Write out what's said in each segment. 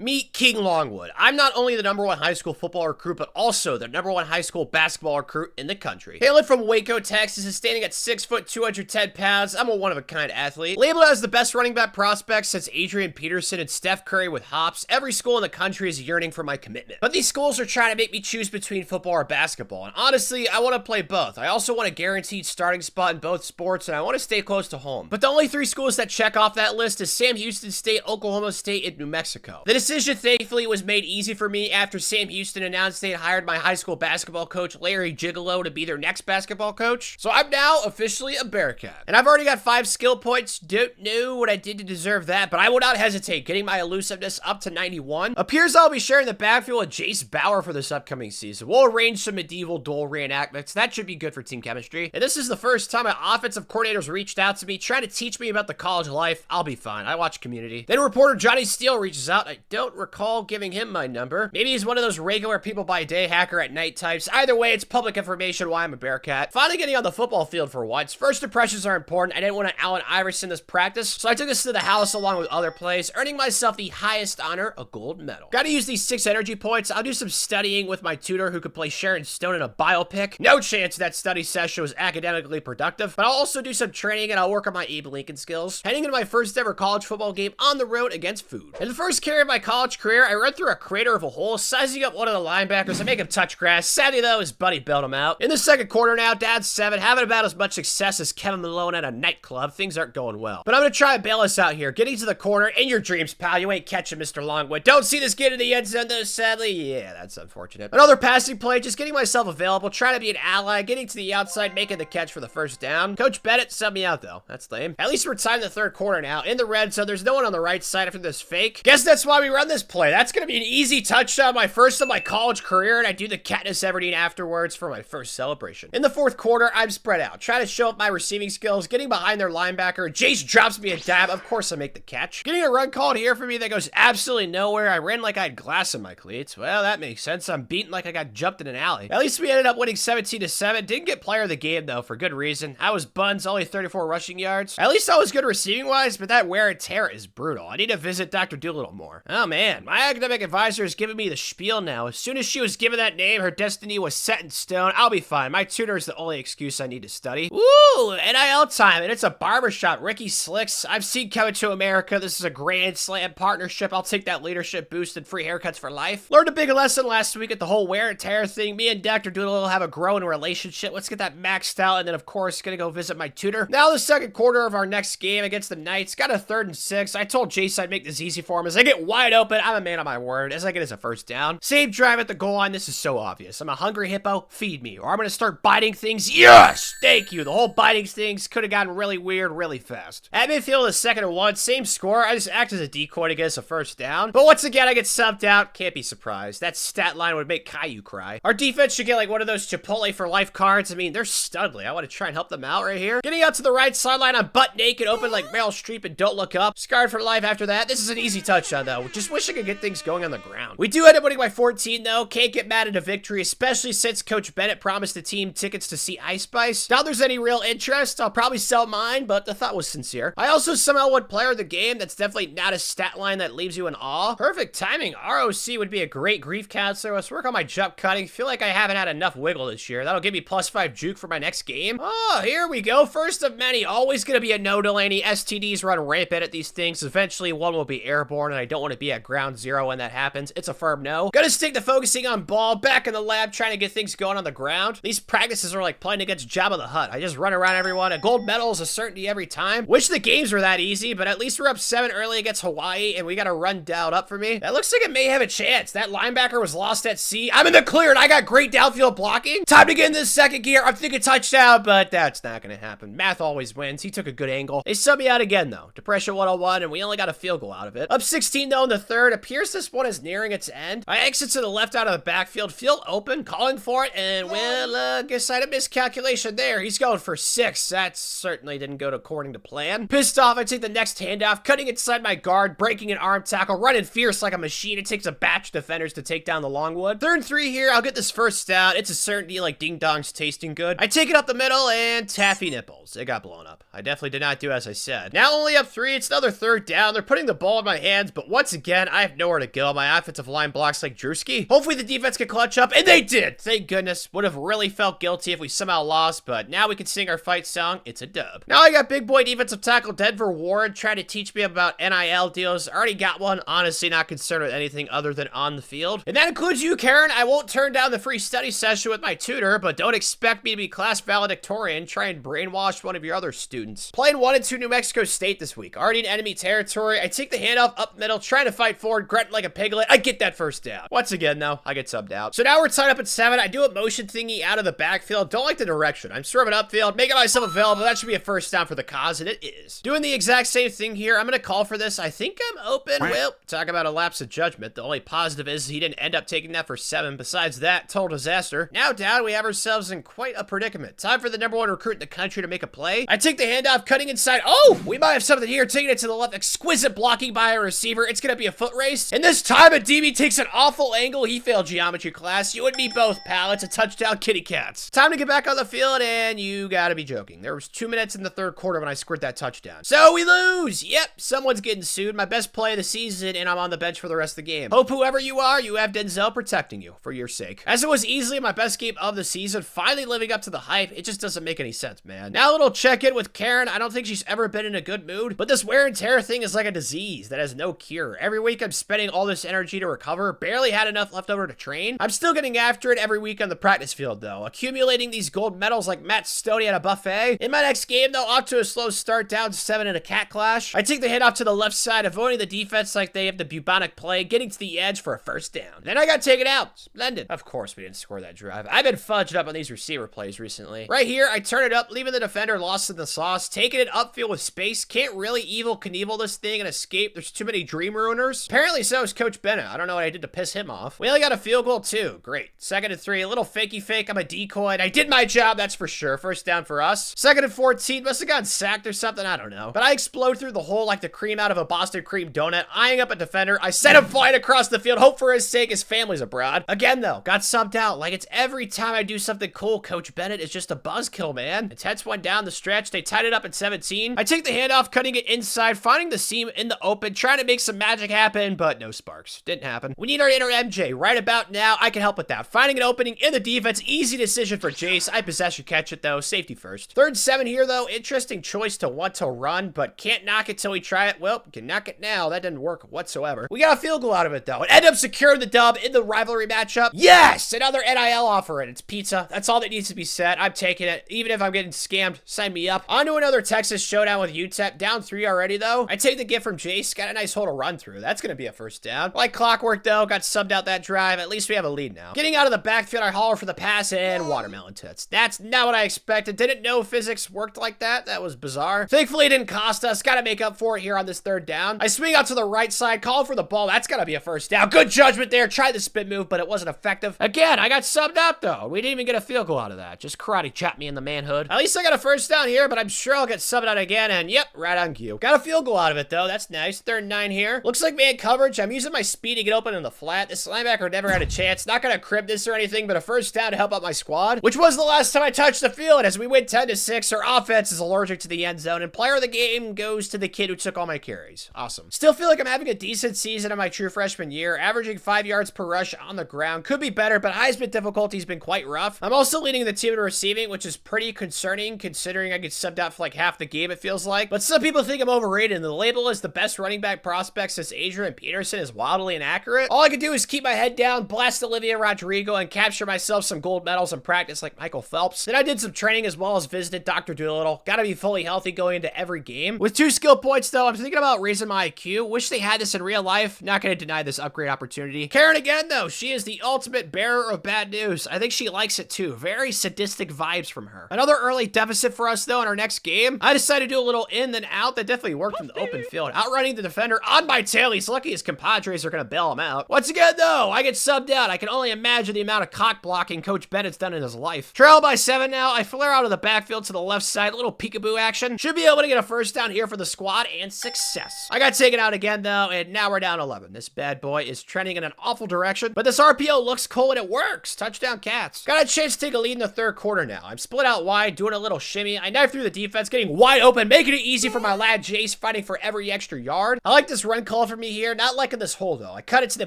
Meet King Longwood. I'm not only the #1 high school football recruit, but also the #1 high school basketball recruit in the country. Hailing from Waco, Texas, and standing at 6 foot 210 pounds, I'm a one-of-a-kind athlete. Labeled as the best running back prospect since Adrian Peterson and Steph Curry with hops, every school in the country is yearning for my commitment. But these schools are trying to make me choose between football or basketball, and honestly, I want to play both. I also want a guaranteed starting spot in both sports, and I want to stay close to home. But the only 3 schools that check off that list is Sam Houston State, Oklahoma State, and New Mexico. The decision, thankfully, was made easy for me after Sam Houston announced they had hired my high school basketball coach, Larry Gigolo, to be their next basketball coach. So I'm now officially a Bearcat. And I've already got 5 skill points. Don't know what I did to deserve that, but I will not hesitate getting my elusiveness up to 91. Appears I'll be sharing the backfield with Jace Bauer for this upcoming season. We'll arrange some medieval duel reenactments. That should be good for team chemistry. And this is the first time my offensive coordinators reached out to me trying to teach me about the college life. I'll be fine. I watch Community. Then reporter Johnny Steele reaches out. I don't recall giving him my number. Maybe he's one of those regular people by day, hacker at night types. Either way, it's public information why I'm a Bearcat. Finally getting on the football field for once. First impressions are important. I didn't want to Allen Iverson this practice, so I took this to the house along with other plays, earning myself the highest honor, a gold medal. Gotta use these 6 energy points. I'll do some studying with my tutor who could play Sharon Stone in a biopic. No chance that study session was academically productive, but I'll also do some training and I'll work on my Abe Lincoln skills. Heading into my first ever college football game on the road against food. In the first carry of my college career, I run through a crater of a hole, sizing up one of the linebackers. I make him touch grass. Sadly though, his buddy bailed him out. In the second quarter now, Dad's 7, having about as much success as Kevin Malone at a nightclub. Things aren't going well. But I'm gonna try and bail us out here. Getting to the corner, in your dreams, pal. You ain't catching Mr. Longwood. Don't see this kid in the end zone though, sadly. Yeah, that's unfortunate. Another passing play, just getting myself available, trying to be an ally, getting to the outside, making the catch for the first down. Coach Bennett subbed me out though. That's lame. At least we're tied in the third quarter now. In the red zone, there's no one on the right side after this fake. Guess that's why we run this play. That's gonna be an easy touchdown, my first of my college career, and I do the Katniss Everdeen afterwards for my first celebration. In the fourth quarter, I'm spread out, trying to show up my receiving skills, getting behind their linebacker. Jace drops me a dab. Of course I make the catch. Getting a run called here for me that goes absolutely nowhere. I ran like I had glass in my cleats. Well, that makes sense. I'm beaten like I got jumped in an alley. At least we ended up winning 17-7. Didn't get player of the game though, for good reason. I was buns, only 34 rushing yards. At least I was good receiving wise, but that wear and tear is brutal. I need to visit Dr. Doolittle more. Oh man, my academic advisor is giving me the spiel now. As soon as she was given that name, her destiny was set in stone. I'll be fine. My tutor is the only excuse I need to study. Woo! NIL time, and it's a barbershop. Ricky Slicks. I've seen Coming to America. This is a grand slam partnership. I'll take that leadership boost and free haircuts for life. Learned a big lesson last week at the whole wear and tear thing. Me and Dr. Doolittle have a growing relationship. Let's get that maxed out, and then of course, gonna go visit my tutor. Now the second quarter of our next game against the Knights. Got a 3rd and 6. I told Jace I'd make this easy for him. As I get wide open, I'm a man of my word. As I get as a first down. Same drive at the goal line. This is so obvious. I'm a hungry hippo. Feed me, or I'm gonna start biting things. Yes! Thank you. The whole biting things could have gotten really weird really fast. At midfield, the 2nd and 1. Same score. I just act as a decoy to get us a first down. But once again, I get subbed out. Can't be surprised. That stat line would make Caillou cry. Our defense should get like one of those Chipotle for life cards. I mean, they're studly. I want to try and help them out right here. Getting out to the right sideline, I'm butt naked, open like Meryl Streep and Don't Look Up. Scarred for life after that. This is an easy touchdown though. Just wish I could get things going on the ground. We do end up winning by 14 though. Can't get mad at a victory, especially since Coach Bennett promised the team tickets to see Ice Spice. Doubt there's any real interest. I'll probably sell mine, but the thought was sincere. I also somehow won player of the game. That's definitely not a stat line that leaves you in awe. Perfect timing. ROC would be a great grief counselor. Let's work on my jump cutting. Feel like I haven't had enough wiggle this year. That'll give me +5 juke for my next game. Oh, here we go. First of many. Always gonna be a no, Delaney. STDs run rampant at these things. Eventually one will be airborne, and I don't want to be at ground zero when that happens. It's a firm no. Gonna stick to focusing on ball. Back in the lab trying to get things going on the ground. These practices are like playing against Jabba the Hutt. I just run around everyone. A gold medal is a certainty every time. Wish the games were that easy, but at least we're up 7 early against Hawaii, and we got a run dialed up for me. That looks like it may have a chance. That linebacker was lost at sea. I'm in the clear, and I got great downfield blocking. Time to get in this second gear. I'm thinking touchdown, but that's not gonna happen. Math always wins. He took a good angle. They sub me out again, though. Depression 101, and we only got a field goal out of it. Up 16, though, in the third. Appears this one is nearing its end. I exit to the left out of the backfield. Field open, calling for it, and, well, guess I had a miscalculation there. He's going for 6. That certainly didn't go according to plan. Pissed off, I take the next handoff, cutting inside my guard, breaking an arm tackle, running fierce like a machine. It takes a batch of defenders to take down the Longwood. 3rd and 3 here. I'll get this first down. It's a certainty, like Ding Dong's tasting good. I take it up the middle, and taffy nipples. It got blown up. I definitely did not do as I said. Now only up 3. It's another 3rd down. They're putting the ball in my hands, but once again, again. I have nowhere to go. My offensive line blocks like Drewski. Hopefully the defense can clutch up, and they did. Thank goodness. Would have really felt guilty if we somehow lost, but now we can sing our fight song. It's a dub. Now I got big boy defensive tackle Denver Ward trying to teach me about NIL deals. Already got one. Honestly, not concerned with anything other than on the field. And that includes you, Karen. I won't turn down the free study session with my tutor, but don't expect me to be class valedictorian. Try and brainwash one of your other students. Playing 1 and 2 New Mexico State this week. Already in enemy territory. I take the handoff up middle, trying to fight forward, grunting like a piglet. I get that first down. Once again, though, I get subbed out. So now we're tied up at 7. I do a motion thingy out of the backfield. Don't like the direction. I'm serving upfield, making myself available. That should be a first down for the cause, and it is. Doing the exact same thing here. I'm going to call for this. I think I'm open. Well, talk about a lapse of judgment. The only positive is he didn't end up taking that for 7. Besides that, total disaster. Now down, we have ourselves in quite a predicament. Time for the #1 recruit in the country to make a play. I take the handoff, cutting inside. Oh, we might have something here. Taking it to the left. Exquisite blocking by a receiver. It's going to be a foot race. And this time, a DB takes an awful angle. He failed geometry class. You and me both, pal. It's a touchdown, kitty cats. Time to get back on the field, and you gotta be joking. There was 2 minutes in the third quarter when I scored that touchdown. So we lose. Yep, someone's getting sued. My best play of the season, and I'm on the bench for the rest of the game. Hope whoever you are, you have Denzel protecting you for your sake. As it was easily my best game of the season, finally living up to the hype, it just doesn't make any sense, man. Now a little check-in with Karen. I don't think she's ever been in a good mood, but this wear and tear thing is like a disease that has no cure. Every week I'm spending all this energy to recover, barely had enough left over to train. I'm still getting after it every week on the practice field, though, accumulating these gold medals like Matt Stoney at a buffet. In my next game, though, off to a slow start, down 7 in a cat clash. I take the hit off to the left side, avoiding the defense like they have the bubonic plague, getting to the edge for a first down. Then I got taken out. Splendid. Of course we didn't score that drive. I've been fudged up on these receiver plays recently. Right here, I turn it up, leaving the defender lost in the sauce, taking it upfield with space. Can't really Evil Knievel this thing and escape. There's too many dream ruiners. Apparently so is Coach Bennett. I don't know what I did to piss him off. We only got a field goal too. Great. 2nd and 3. A little fakey fake. I'm a decoy. I did my job, that's for sure. First down for us. 2nd and 14. Must have gotten sacked or something. I don't know. But I explode through the hole like the cream out of a Boston cream donut, eyeing up a defender. I sent him flying across the field. Hope for his sake his family's abroad. Again, though, got subbed out. Like it's every time I do something cool, Coach Bennett is just a buzzkill, man. The Tets went down the stretch. They tied it up at 17. I take the handoff, cutting it inside, finding the seam in the open, trying to make some magic happen, but no sparks. Didn't happen. We need our inner MJ right about now. I can help with that. Finding an opening in the defense. Easy decision for Jace. I possession catch it, though. Safety first. 3rd and 7 here, though. Interesting choice to want to run, but can't knock it till we try it. Well, can knock it now. That didn't work whatsoever. We got a field goal out of it, though. It ended up securing the dub in the rivalry matchup. Yes! Another NIL offer, and it's pizza. That's all that needs to be said. I'm taking it. Even if I'm getting scammed, sign me up. On to another Texas showdown with UTEP. Down 3 already, though. I take the gift from Jace. Got a nice hole to run through. That's going to be a first down. Like clockwork, though. Got subbed out that drive. At least we have a lead now. Getting out of the backfield, I holler for the pass and watermelon tits. That's not what I expected. Didn't know physics worked like that. That was bizarre. Thankfully, it didn't cost us. Got to make up for it here on this 3rd down. I swing out to the right side, call for the ball. That's got to be a first down. Good judgment there. Tried the spin move, but it wasn't effective. Again, I got subbed out, though. We didn't even get a field goal out of that. Just karate chopped me in the manhood. At least I got a first down here, but I'm sure I'll get subbed out again, and yep, right on cue. Got a field goal out of it, though. That's nice. 3rd and 9 here. Looks like man coverage. I'm using my speed to get open in the flat. This linebacker never had a chance. Not gonna crib this or anything, but a first down to help out my squad, which was the last time I touched the field. As we win 10-6, our offense is allergic to the end zone, and player of the game goes to the kid who took all my carries. Awesome. Still feel like I'm having a decent season in my true freshman year, averaging 5 yards per rush on the ground. Could be better, but Heisman difficulty's been quite rough. I'm also leading the team in receiving, which is pretty concerning considering I get subbed out for like half the game, it feels like. But some people think I'm overrated, and the label as the best running back prospect since Adrian Peterson is wildly inaccurate. All I can do is keep my head down, blast Olivia Rodrigo, and capture myself some gold medals in practice like Michael Phelps. Then I did some training as well as visited Dr. Doolittle. Gotta be fully healthy going into every game. With 2 skill points, though, I'm thinking about raising my IQ. Wish they had this in real life. Not gonna deny this upgrade opportunity. Karen again, though. She is the ultimate bearer of bad news. I think she likes it, too. Very sadistic vibes from her. Another early deficit for us, though, in our next game. I decided to do a little in then out. That definitely worked in the open field. Outrunning the defender on my tail. He's lucky his compadres are gonna bail him out. Once again, though, I get subbed out. I can only imagine the amount of cock blocking Coach Bennett's done in his life. Trail by 7 now. I flare out of the backfield to the left side. A little peekaboo action. Should be able to get a first down here for the squad and success. I got taken out again, though, and now we're down 11. This bad boy is trending in an awful direction, but this RPO looks cool and it works. Touchdown Cats. Got a chance to take a lead in the 3rd quarter now. I'm split out wide, doing a little shimmy. I knife through the defense, getting wide open, making it easy for my lad Jace, fighting for every extra yard. I like this run call from me here. Not liking this hole, though. I cut it to the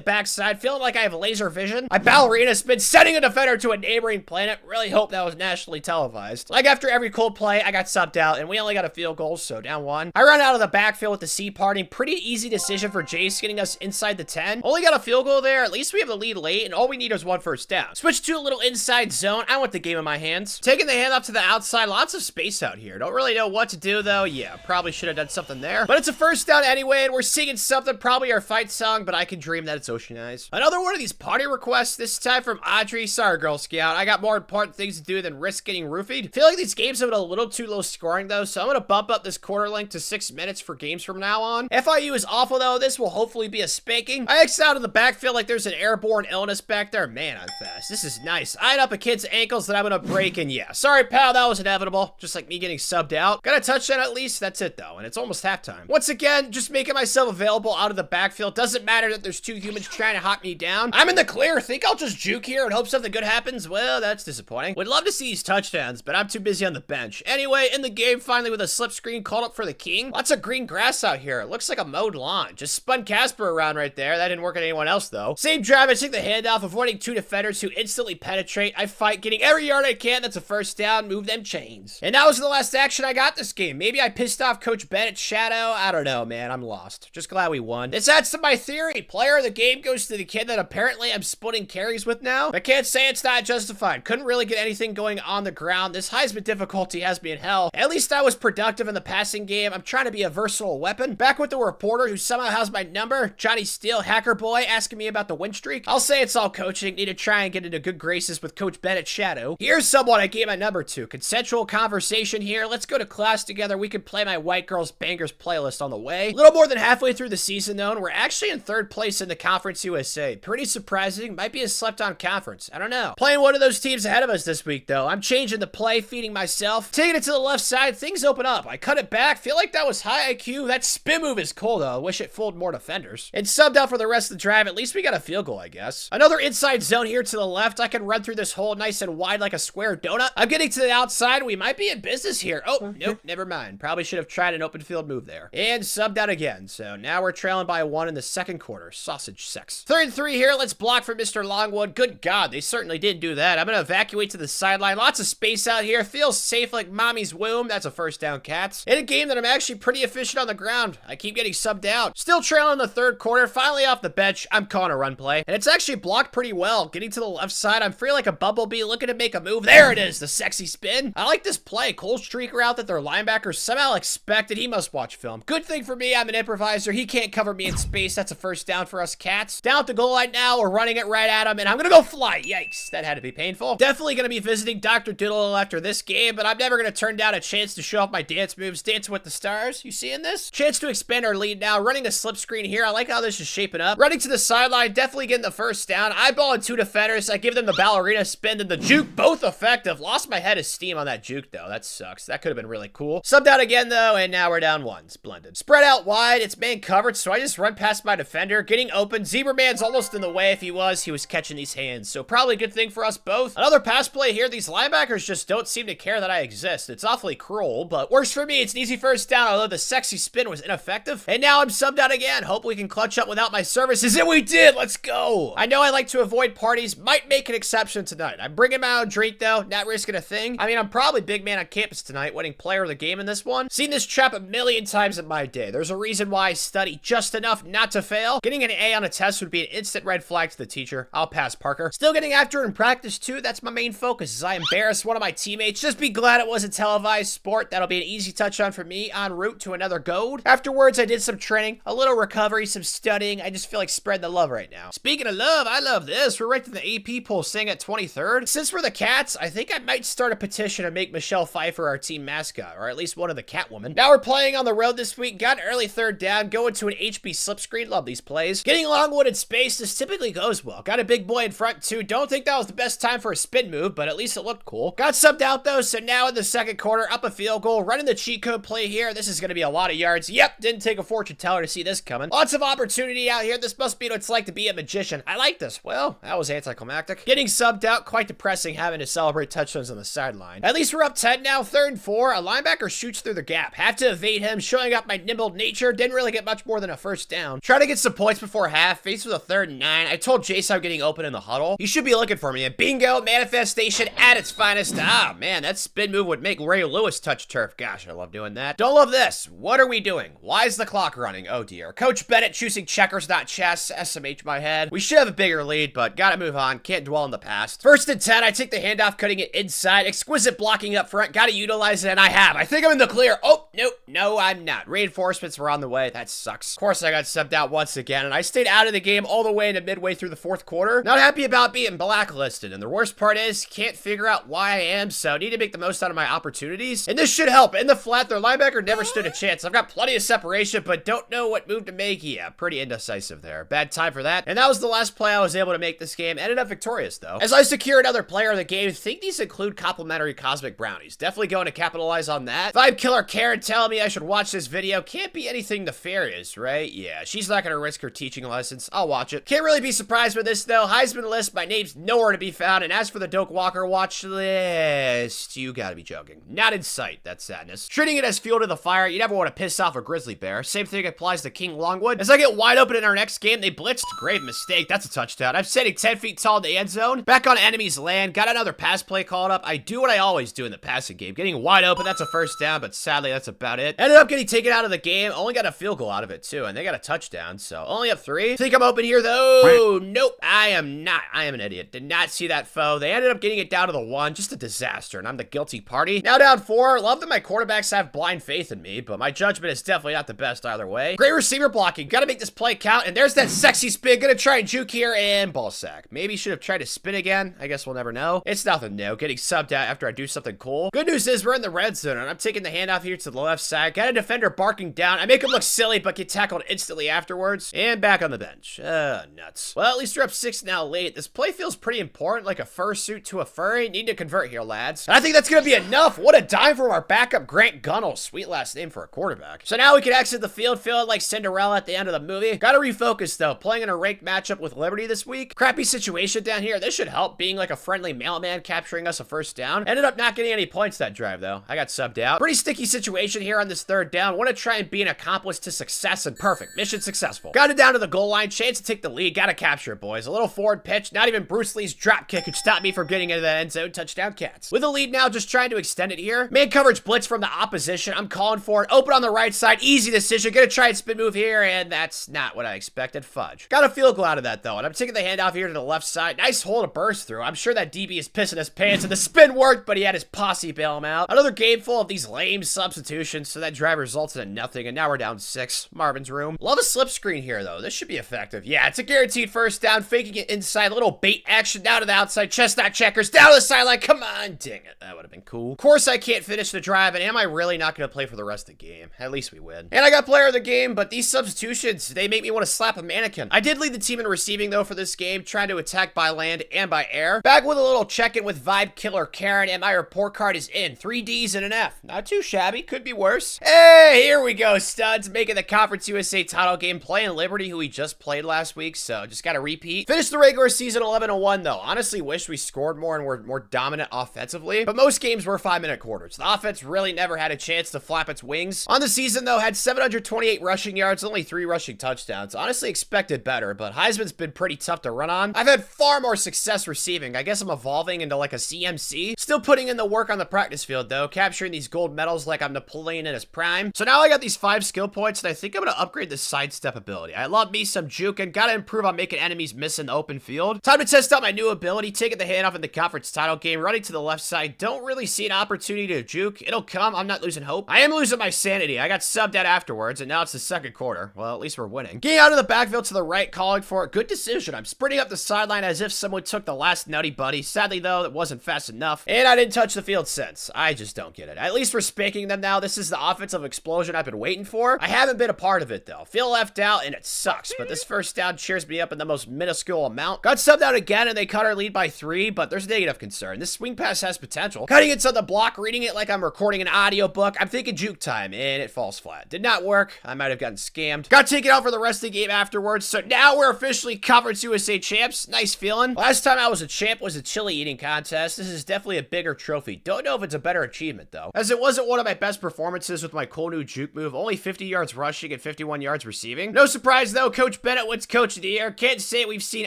backside, feeling like I have laser vision. My ballerina spin, sending a defender to a neighboring planet. Really hope that was nationally televised. Like after every cold play, I got subbed out, and we only got a field goal, so down 1. I run out of the backfield with the C parting. Pretty easy decision for Jace, getting us inside the 10. Only got a field goal there. At least we have the lead late, and all we need is 1 first down. Switch to a little inside zone. I want the game in my hands. Taking the handoff to the outside. Lots of space out here. Don't really know what to do, though. Yeah, probably should have done something there. But it's a first down anyway, and we're singing something, probably our fight song, but I can dream that it's Ocean Eyes. Another one of these party requests, this time from Audrey. Sorry, Girl Scout. I got more important things to do than risk getting roofied. Feel like these games have been a little too low scoring, though, so I'm going to bump up this quarter length to 6 minutes for games from now on. FIU is awful, though. This will hopefully be a spanking. I X out of the backfield like there's an airborne illness back there. Man, I'm fast. This is nice. Eyed up a kid's ankles that I'm going to break, and yeah. Sorry, pal. That was inevitable. Just like me getting subbed out. Got a touchdown at least. That's it, though, and it's almost halftime. Once again, just making myself available out of the backfield. Doesn't matter that there's 2 humans trying to hop me down. I'm in the clear. Think I'll just juke here and hope something good happens? Well, that's disappointing. Would love to see these touchdowns, but I'm too busy on the bench. Anyway, in the game, finally with a slip screen called up for the king. Lots of green grass out here. It looks like a mowed lawn. Just spun Casper around right there. That didn't work on anyone else, though. Same drive. I take the handoff, avoiding 2 defenders who instantly penetrate. I fight, getting every yard I can. That's a first down. Move them chains. And that was the last action I got this game. Maybe I pissed off Coach Bennett's shadow. I don't know, man. I'm lost. Just glad we won. This adds to my theory. Player of the game goes to the kid that apparently I'm splitting carries with now. I can't say it's not justified. Couldn't really get anything going on the ground. This Heisman difficulty has me in hell. At least I was productive in the passing game. I'm trying to be a versatile weapon. Back with the reporter who somehow has my number, Johnny Steele, hacker boy, asking me about the win streak. I'll say it's all coaching. Need to try and get into good graces with Coach Bennett's shadow. Here's someone I gave my number to. Consensual conversation here. Let's go to class together. We can play my White Girls Bangers playlist on the way. A little more than halfway through the season, though, and we're actually in 3rd place in the Conference USA. Pretty surprising. Might be a slept-on conference. I don't know. Playing one of those teams ahead of us this week, though. I'm changing the play, feeding myself. Taking it to the left side. Things open up. I cut it back. Feel like that was high IQ. That spin move is cool, though. I wish it fooled more defenders. And subbed out for the rest of the drive. At least we got a field goal, I guess. Another inside zone here to the left. I can run through this hole nice and wide like a square donut. I'm getting to the outside. We might be in business here. Oh, nope. Never mind. Probably should have tried an open field move there. And subbed out again. So now we're trailing by 1 in the 2nd quarter. Sausage sex. 3rd and 3 here. Let's block for Mr. Longwood. Good God, they certainly didn't do that. I'm going to evacuate to the sideline. Lots of space out here. Feels safe like mommy's womb. That's a first down, Cats. In a game that I'm actually pretty efficient on the ground. I keep getting subbed out. Still trailing in the 3rd quarter. Finally off the bench. I'm calling a run play. And it's actually blocked pretty well. Getting to the left side. I'm free like a bumblebee looking to make a move. There it is. The sexy spin. I like this play. Cold streak route that their linebackers somehow expected. He must watch film. Good thing for me, I'm an improviser. He can't cover me in space. That's a first down for us, Cats. Down at the goal line now. We're running it right at him, and I'm gonna go fly. Yikes. That had to be painful. Definitely gonna be visiting Dr. Doodle after this game, but I'm never gonna turn down a chance to show off my dance moves. Dancing with the stars. You seeing this? Chance to expand our lead now. Running a slip screen here. I like how this is shaping up. Running to the sideline. Definitely getting the first down. Eyeballing 2 defenders. I give them the ballerina spin and the juke. Both effective. Lost my head of steam on that juke, though. That sucks. That could have been really cool. Subbed out again, though, and now we're down 1. Splendid. Spread out wide. It's man covered, so I just run past my defender. Getting open. Zebra Man's almost in the way. If he was catching these hands. So probably a good thing for us both. Another pass play here. These linebackers just don't seem to care that I exist. It's awfully cruel, but works for me. It's an easy first down, although the sexy spin was ineffective. And now I'm subbed out again. Hope we can clutch up without my services. And we did. Let's go. I know I like to avoid parties. Might make an exception tonight. I'm bringing my own drink, though. Not risking a thing. I mean, I'm probably big man on campus tonight, winning player of the game in this one. Seen this trap a million times in my day. There's a reason why I study just enough not to fail. Getting an A on a test would be an instant red flag to the teacher. I'll pass, Parker. Still getting after it in practice, too. That's my main focus, as I embarrass one of my teammates. Just be glad it wasn't televised sport. That'll be an easy touchdown for me en route to another gold. Afterwards, I did some training, a little recovery, some studying. I just feel like spreading the love right now. Speaking of love, I love this. We're ranked in the AP poll, staying at 23rd. Since we're the Cats, I think I might start a petition to make Michelle Pfeiffer our team mascot, or at least one of the Catwoman. Now we're playing on the road this week. Got an early 3rd down, going to an HB slip screen. Love these plays. Getting Longwood in space, this typically goes well. Got a big boy in front, too. Don't think that was the best time for a spin move, but at least it looked cool. Got subbed out, though, so now in the 2nd quarter, up a field goal. Running the cheat code play here. This is going to be a lot of yards. Yep, didn't take a fortune teller to see this coming. Lots of opportunity out here. This must be what it's like to be a magician. I like this. Well, that was anticlimactic. Getting subbed out, quite depressing having to celebrate touchdowns on the sideline. At least we're up 10 now, 3rd and 4. A linebacker shoots through the gap. Have to evade him, showing up my nimble nature. Didn't really get much more than a first down. Try to get some points before half. Face with a 3rd and 9. I told Jace I'm getting open in the huddle. He should be looking for me. And bingo, manifestation at its finest. Ah, man, that spin move would make Ray Lewis touch turf. Gosh, I love doing that. Don't love this. What are we doing? Why is the clock running? Oh, dear. Coach Bennett choosing checkers, not chess. SMH my head. We should have a bigger lead, but gotta move on. Can't dwell on the past. 1st and 10. I take the handoff, cutting it inside. Exquisite blocking up front. Gotta utilize it, and I have. I think I'm in the clear. Oh, nope. No, I'm not. Reinforcements were on the way. That sucks. Of course, I got subbed out once again, and I stayed out of the game all the way into midway through the 4th quarter. Not happy about being blacklisted, and the worst part is, can't figure out why I am, so need to make the most out of my opportunities. And this should help. In the flat, their linebacker never stood a chance. I've got plenty of separation, but don't know what move to make. Yeah, pretty indecisive there. Bad time for that. And that was the last play I was able to make this game. Ended up victorious, though. As I secure another player in the game, think these include complimentary cosmic brownies. Definitely going to capitalize on that. Vibe Killer Karen telling me I should watch this video. Can't be anything nefarious, right? Yeah, she's not gonna risk her teaching license. I'll watch it. Can't really be surprised with this, though. Heisman list, my name's nowhere to be found. And as for the Doak Walker watch list, you gotta be joking. Not in sight. That's sadness. Treating it as fuel to the fire. You never want to piss off a grizzly bear. Same thing applies to King Longwood. As I get wide open in our next game, they blitzed. Grave mistake. That's a touchdown. I'm sitting 10 feet tall in the end zone. Back on enemy's land. Got another pass play called up. I do what I always do in the passing game. Getting wide open. That's a first down, but sadly, that's about it. Ended up getting taken out of the game. Only got a field goal out of it, too. And they got a touchdown, so only up 3. Think I'm open here, though. Nope. I am not. I am an idiot. Did not see that foe. They ended up getting it down to the 1. Just a disaster, and I'm the guilty party. Now down 4. Love that my quarterbacks have blind faith in me, but my judgment is definitely not the best either way. Great receiver blocking. Gotta make this play count, and there's that sexy spin. Gonna try and juke here, and ball sack. Maybe should have tried to spin again. I guess we'll never know. It's nothing new. Getting subbed out after I do something cool. Good news is we're in the red zone, and I'm taking the handoff here to the left side. Got a defender barking down. I make him look silly, but get tackled instantly afterwards. And back on the bench. Nuts. Well, at least you're up 6 now late. This play feels pretty important, like a fursuit to a furry. Need to convert here, lads. And I think that's gonna be enough. What a dime from our backup, Grant Gunnell. Sweet last name for a quarterback. So now we can exit the field feeling like Cinderella at the end of the movie. Gotta refocus, though. Playing in a ranked matchup with Liberty this week. Crappy situation down here. This should help, being like a friendly mailman capturing us a first down. Ended up not getting any points that drive, though. I got subbed out. Pretty sticky situation here on this 3rd down. Want to try and be an accomplice to success, and perfect. Mission successful. Got it down to the goal line. Chance to take the lead. Gotta capture it, boys. A little forward pitch. Not even Bruce Lee's drop kick could stop me from getting into the end zone. Touchdown, Cats. With a lead now, just trying to extend it here. Man coverage blitz from the opposition. I'm calling for it. Open on the right side. Easy decision. Gonna try and spin move here, and that's not what I expected. Fudge. Got a field goal out of that, though, and I'm taking the handoff here to the left side. Nice hole to burst through. I'm sure that DB is pissing his pants, and the spin worked, but he had his posse bail him out. Another game full of these lame substitutions, so that drive resulted in nothing, and now we're down 6. Marvin's room. Love a slip screen here, though. This should be effective. Yeah, it's a guaranteed first down. Faking it inside. A little bait action down to the outside. Chestnut checkers down to the sideline. Come on. Dang it. That would have been cool. Of course, I can't finish the drive, and am I really not going to play for the rest of the game? At least we win. And I got player of the game, but these substitutions, they make me want to slap a mannequin. I did lead the team in receiving, though, for this game, trying to attack by land and by air. Back with a little check-in with Vibe Killer Karen, and my report card is in. 3 Ds and an F. Not too shabby. Could be worse. Hey, here we go, studs. Making the Conference USA title game, playing Liberty, who we just played last week, so just got to repeat. Finished the regular season 11-1, though. Honestly, wish we scored more and were more dominant offensively, but most games were 5-minute quarters. The offense really never had a chance to flap its wings. On the season, though, had 728 rushing yards, only 3 rushing touchdowns. Honestly expected better, but Heisman's been pretty tough to run on. I've had far more success receiving. I guess I'm evolving into like a CMC. Still putting in the work on the practice field, though, capturing these gold medals like I'm Napoleon in his prime. So now I got these 5 skill points, and I think I'm gonna upgrade the sidestep ability. I love me some juke, and gotta improve on making enemies miss in the open field. Time to test out my new ability, taking the handoff in the conference title game, running to the left side. Don't really see an opportunity to juke. It'll come. I'm not losing hope. I am losing my sanity. I got subbed out afterwards, and now it's the 2nd quarter. Well, at least we're winning. Getting out of the backfield to the right, calling for it. Good decision. I'm sprinting up the sideline as if someone took the last nutty buddy. Sadly, though, it wasn't fast enough, and I didn't touch the field since. I just don't get it. At least we're spanking them now. This is the offensive explosion I've been waiting for. I haven't been a part of it, though. Feel left out, and it sucks, but this first down cheers me up in the most minuscule amount. Got subbed out again, and they cut our lead by 3, but there's negative concern. This swing pass has potential. Cutting it to the block, reading it like I'm recording an audiobook. I'm thinking juke time, and it falls flat. Did not work. I might have gotten scammed. Got taken out for the rest of the game afterwards, so now we're officially Conference USA champs. Nice feeling. Last time I was a champ was a chili eating contest. This is definitely a bigger trophy. Don't know if it's a better achievement, though, as it wasn't one of my best performances with my cool new juke move. Only 50 yards rushing and 51 151 yards receiving. No surprise, though, Coach Bennett wins Coach of the Year. Can't say we've seen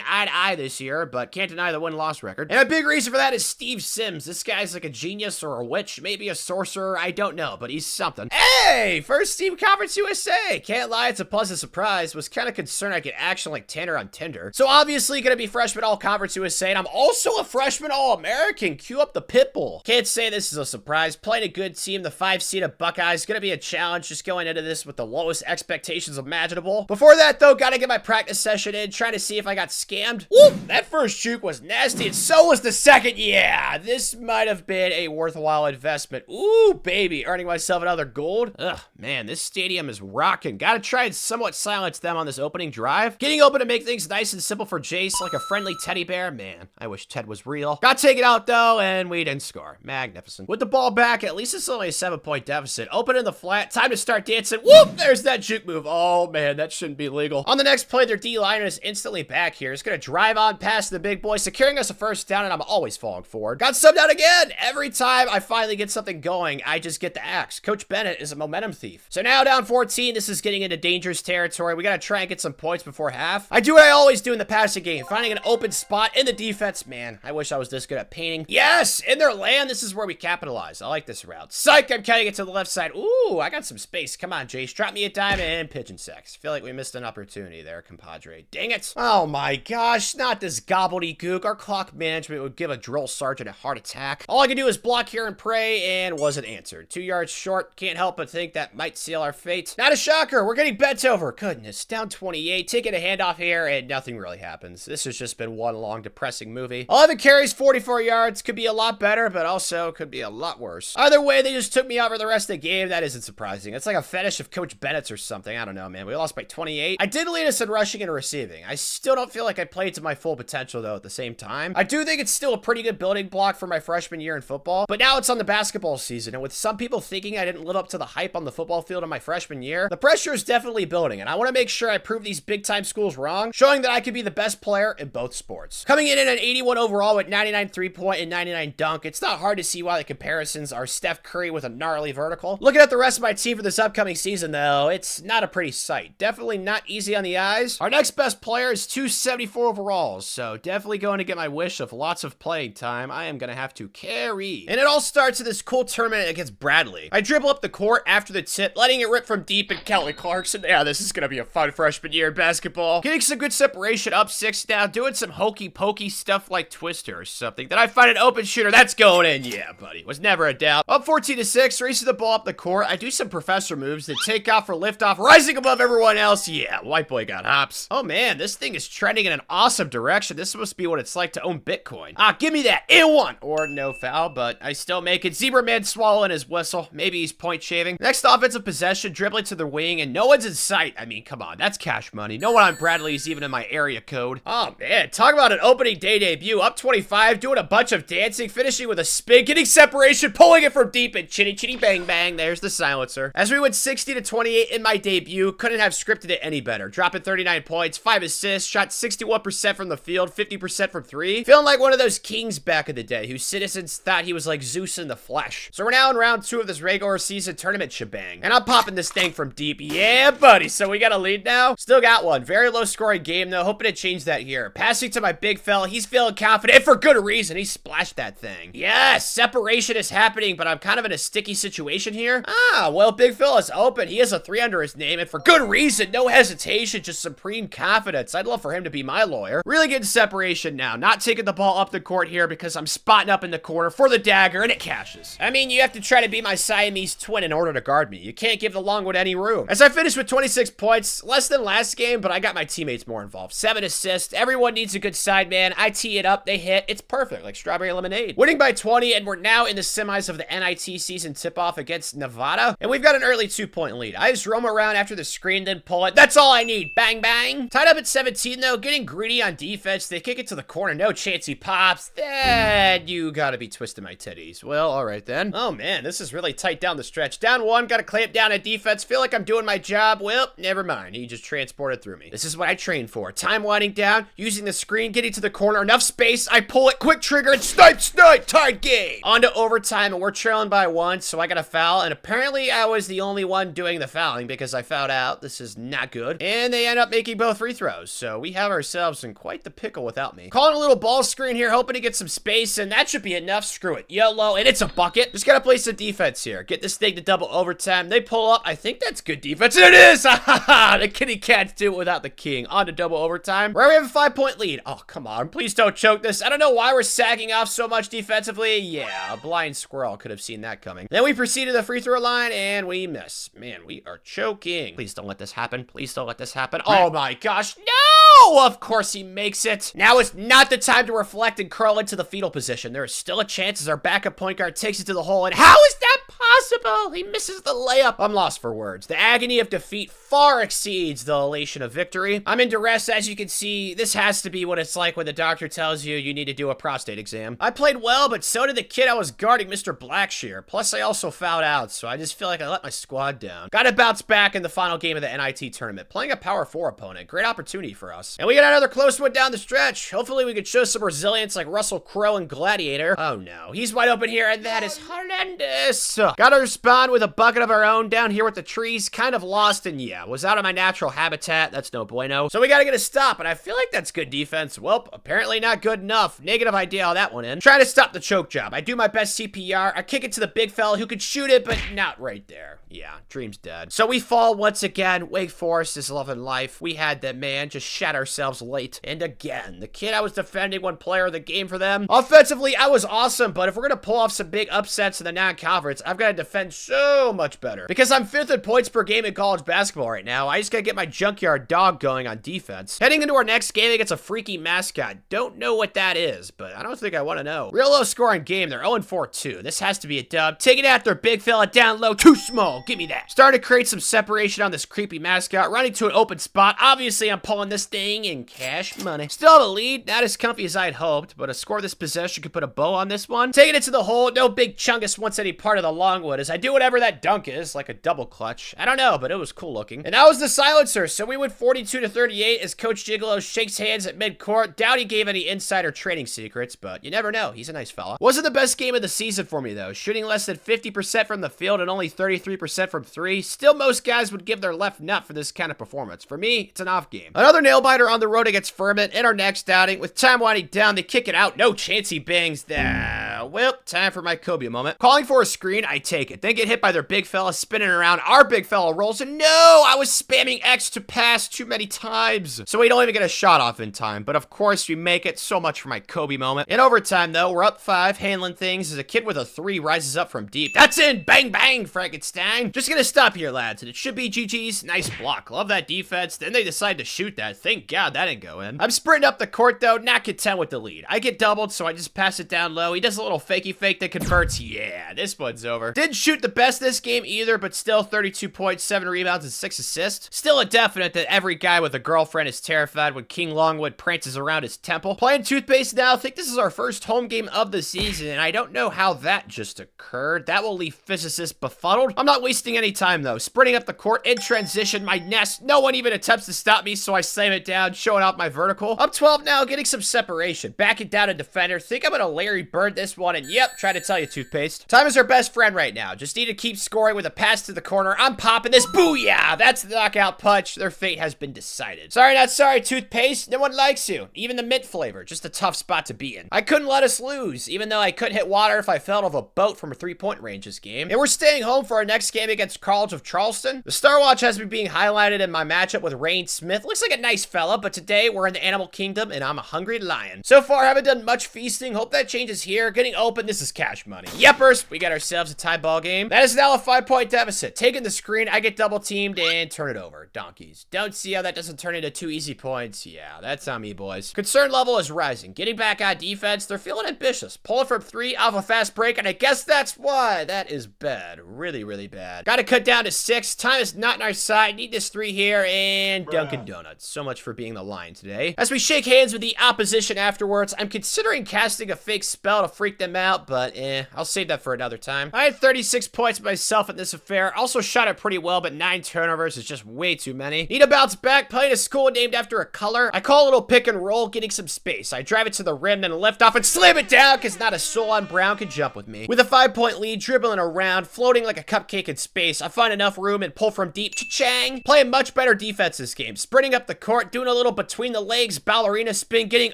eye to eye this year, but can't deny the win-loss record. And a big reason for that is Steve Sims. This guy's like a genius or a witch, maybe a sorcerer, I don't know, but he's something. Hey, first team Conference USA. Can't lie, it's a pleasant surprise. Was kind of concerned I could action like Tanner on Tinder. So obviously gonna be freshman All-Conference USA, and I'm also a freshman All-American. Cue up the Pitbull. Can't say this is a surprise. Playing a good team, the 5 seed of Buckeyes, gonna be a challenge just going into this with the lowest expectations imaginable. Before that, though, gotta get my practice session in, trying to see if I got scammed. Whoop! That first juke was nasty, and so was the second. Yeah, this might have been a worthwhile investment. Ooh, baby, earning myself another gold. Ugh, man, this stadium is rocking. Gotta try and somewhat silence them on this opening drive. Getting open to make things nice and simple for Jace, like a friendly teddy bear. Man, I wish Ted was real. Got taken out, though, and we didn't score. Magnificent. With the ball back, at least it's only a 7-point deficit. Open in the flat, time to start dancing. Whoop! There's that juke move. Oh, man, that shouldn't be legal. On the next play, their D-liner is instantly back here. It's gonna drive on past the big boy, securing us a first down, and I'm always falling forward. Got subbed out again! Every time I finally get something going, I just get the axe. Coach Bennett is a momentum thief. So now down 14, this is getting into dangerous territory. We gotta try and get some points before half. I do what I always do in the passing game, finding an open spot in the defense. Man, I wish I was this good at painting. Yes! In their land, this is where we capitalize. I like this route. Psych, I'm cutting it to the left side. Ooh, I got some space. Come on, Jace. Drop me a dime and pigeon sex. Feel like we missed an opportunity there, compadre. Dang it. Oh my gosh, not this gobbledygook. Our clock management would give a drill sergeant a heart attack. All I can do is block here and pray, and wasn't answered. 2 yards short. Can't help but think that might seal our fate. Not a shocker. We're getting bent over. Goodness. Down 28. Taking a handoff here, and nothing really happens. This has just been one long depressing movie. 11 carries, 44 yards. Could be a lot better, but also could be a lot worse. Either way, they just took me out for the rest of the game. That isn't surprising. It's like a fetish of Coach Bennett's or something. I don't know, man. We lost by 28. I did lead us in rushing and receiving. I still don't feel like I played to my full potential, though, at the same time. I do think it's still a pretty good building block for my freshman year in football, but now it's on the basketball season, and with some people thinking I didn't live up to the hype on the football field in my freshman year, the pressure is definitely building, and I want to make sure I prove these big-time schools wrong, showing that I could be the best player in both sports. Coming in at an 81 overall with 99 3-point and 99 dunk, it's not hard to see why the comparisons are Steph Curry with a gnarly vertical. Looking at the rest of my team for this upcoming season, though, it's not a pretty sight. Definitely not easy on the eyes. Our next best player is 274 overalls, so definitely going to get my wish of lots of playing time. I am going to have to carry. And it all starts in this cool tournament against Bradley. I dribble up the court after the tip, letting it rip from deep, and Kelly Clarkson. Yeah, this is going to be a fun freshman year in basketball. Getting some good separation up 6 now, doing some hokey pokey stuff like Twister or something. Then I find an open shooter. That's going in. Yeah, buddy. Was never a doubt. Up 14-6, racing the ball up the court. I do some professor moves that take off for liftoff, rising above everyone else. Yeah, white boy got hops. Oh man, this thing is trending in an awesome direction. This must be what it's like to own Bitcoin. Ah, give me that. And one. Or no foul, but I still make it. Zebra man swallowing his whistle. Maybe he's point shaving. Next offensive possession, dribbling to the wing, and no one's in sight. I mean, come on, that's cash money. No one on Bradley is even in my area code. Oh man, talk about an opening day debut. Up 25, doing a bunch of dancing, finishing with a spin, getting separation, pulling it from deep, and chitty chitty bang bang. There's the silencer. As we went 60-28 in my debut, couldn't have scripted it any better. Dropping 39 points, 5 assists, shot 61% from the field, 50% from 3. Feeling like one of those kings back in the day whose citizens thought he was like Zeus in the flesh. So we're now in round 2 of this regular season tournament shebang, and I'm popping this thing from deep. Yeah, buddy. So we got a lead now. Still got one. Very low scoring game though. Hoping to change that here. Passing to my big fella. He's feeling confident, and for good reason. He splashed that thing. Yes, separation is happening, but I'm kind of in a sticky situation here. Ah, well, big fella's open. He has a 3 under his name, and for good reason. No hesitation, just supreme confidence. I'd love for him to be my lawyer. Really getting separation now. Not taking the ball up the court here because I'm spotting up in the corner for the dagger, and it cashes. I mean, you have to try to be my Siamese twin in order to guard me. You can't give the long one any room. As I finish with 26 points, less than last game, but I got my teammates more involved. 7 assists. Everyone needs a good side man. I tee it up, they hit. It's perfect, like strawberry lemonade. Winning by 20, and we're now in the semis of the NIT season tip-off against Nevada, and we've got an early 2-point lead. I just roam around after the screen, then pull it. That's all I need. Bang, bang. Tied up at 17, though, getting greedy on defense. They kick it to the corner. No chance he pops. Then you gotta be twisting my titties. Well, all right then. Oh man, this is really tight down the stretch. Down 1, gotta clamp down at defense. Feel like I'm doing my job. Well, never mind. He just transported through me. This is what I trained for. Time winding down, using the screen, getting to the corner. Enough space. I pull it, quick trigger, and snipe, tied game. On to overtime, and we're trailing by 1, so I got a foul, and apparently I was the only one doing the fouling because I fouled out. This is not good. And they end up making both free throws. So we have ourselves in quite the pickle without me. Calling a little ball screen here, hoping to get some space, and that should be enough. Screw it. YOLO, and it's a bucket. Just gotta play some defense here. Get this thing to double overtime. They pull up. I think that's good defense. It is! The kitty cats do it without the king. On to double overtime, where we have a 5-point lead. Oh, come on. Please don't choke this. I don't know why we're sagging off so much defensively. Yeah, a blind squirrel could have seen that coming. Then we proceed to the free throw line, and we miss. Man, we are choking. Please don't let this happen. Please don't let this happen. Oh my gosh, no! Of course he makes it. Now is not the time to reflect and curl into the fetal position. There is still a chance as our backup point guard takes it to the hole, and how is that possible? He misses the layup. I'm lost for words. The agony of defeat far exceeds the elation of victory. I'm in duress, as you can see. This has to be what it's like when the doctor tells you you need to do a prostate exam. I played well, but so did the kid I was guarding, Mr. Blackshear. Plus, I also fouled out, so I just feel like I let my squad down. Got to bounce back in the final game of the NIT tournament. Playing a Power 4 opponent. Great opportunity for us. And we got another close one down the stretch. Hopefully, we can show some resilience like Russell Crowe and Gladiator. Oh, no. He's wide open here, and that is horrendous. Got to respond with a bucket of our own down here with the trees. Kind of lost, and yeah, was out of my natural habitat. That's no bueno. So we got to get a stop, and I feel like that's good defense. Well, apparently not good enough. Negative idea how that one in. Trying to stop the choke job. I do my best CPR. I kick it to the big fella who could shoot it, but not right there. Yeah, dream's dead. So we fall once again. Wake Forest is loving life. We had them, man. Just shat ourselves late. And again, the kid I was defending one player of the game for them. Offensively, I was awesome, but if we're going to pull off some big upsets in the non-conference, I've got to defend so much better. Because I'm 5th in points per game in college basketball right now. I just got to get my junkyard dog going on defense. Heading into our next game against a freaky mascot. Don't know what that is, but I don't think I want to know. Real low scoring game. They're 0-4 too. This has to be a dub. Taking after big fella down low. Too small. Give me that. Starting to create some separation on this creepy mascot. Running to an open spot. Obviously, I'm pulling this thing in cash money. Still have a lead. Not as comfy as I'd hoped, but a score this possession could put a bow on this one. Taking it to the hole. No big chungus wants any part of the longwood as I do whatever that dunk is, like a double clutch. I don't know, but it was cool looking. And that was the silencer. So we went 42-38 as Coach Gigolo shakes hands at midcourt. Doubt he gave any insider trading secrets, but you never know. He's a nice fella. Wasn't the best game of the season for me, though. Shooting less than 50% from the field and only 33% from three. Still, most guys would give their left nut for this kind of performance. For me, it's an off game. Another nail-biter on the road against Furman in our next outing. With time winding down, they kick it out. No chance he bangs that. Well, time for my Kobe moment. Calling for a screen, I take it. Then get hit by their big fella spinning around. Our big fella rolls, and no! I was spamming X to pass too many times. So we don't even get a shot off in time. But of course, we make it. So much for my Kobe moment. In overtime, though, we're up 5, handling things as a kid with a 3 rises up from deep. That's in! Bang, bang, Frankenstein! Just gonna stop here, lads, and it should be GG's. Nice block. Love that defense. Then they decide to shoot that. Thank God that didn't go in. I'm sprinting up the court, though, not content with the lead. I get doubled, so I just pass it down low. He does a little fakey fake that converts. Yeah, this one's over. Didn't shoot the best this game either, but still 32 points, 7 rebounds, and 6 assists. Still a definite that every guy with a girlfriend is terrified when King Longwood prances around his temple. Playing toothpaste now. I think this is our first home game of the season, and I don't know how that just occurred. That will leave physicists befuddled. I'm not wasting any time, though. Sprinting up the court in transition, my nest. No one even attempts to stop me, so I slam it down, showing off my vertical. Up 12 now, getting some separation. Backing down a defender. Think I'm gonna Larry Bird this one, and yep, try to tell you, toothpaste. Time is our best friend right now. Just need to keep scoring with a pass to the corner. I'm popping this. Booyah! That's the knockout punch. Their fate has been decided. Sorry, not sorry, toothpaste. No one likes you. Even the mint flavor. Just a tough spot to be in. I couldn't let us lose, even though I couldn't hit water if I fell out of a boat from a 3-point range this game. And we're staying home for our next game against College of Charleston. The Star Watch has me being highlighted in my matchup with Rain Smith. Looks like a nice fella, but today we're in the animal kingdom and I'm a hungry lion. So far, haven't done much feasting. Hope that changes here. Getting open, this is cash money. Yepers, we got ourselves a tie ball game. That is now a 5-point deficit. Taking the screen, I get double teamed and turn it over. Donkeys. Don't see how that doesn't turn into 2 easy points. Yeah, that's on me, boys. Concern level is rising. Getting back on defense, they're feeling ambitious. Pulling from 3 off a fast break, and I guess that's why. That is bad. Really, really bad. Gotta cut down to 6. Time is not on our side. Need this 3 here, and Dunkin' Donuts. So much for being the line today. As we shake hands with the opposition afterwards, I'm considering casting a fake spell to freak break them out, but I'll save that for another time. I had 36 points myself in this affair. Also shot it pretty well, but 9 turnovers is just way too many. Need to bounce back, playing a school named after a color. I call a little pick and roll, getting some space. I drive it to the rim, then lift off and slam it down, because not a soul on Brown can jump with me. With a 5-point lead, dribbling around, floating like a cupcake in space, I find enough room and pull from deep. Cha-chang! Playing much better defense this game. Sprinting up the court, doing a little between the legs, ballerina spin, getting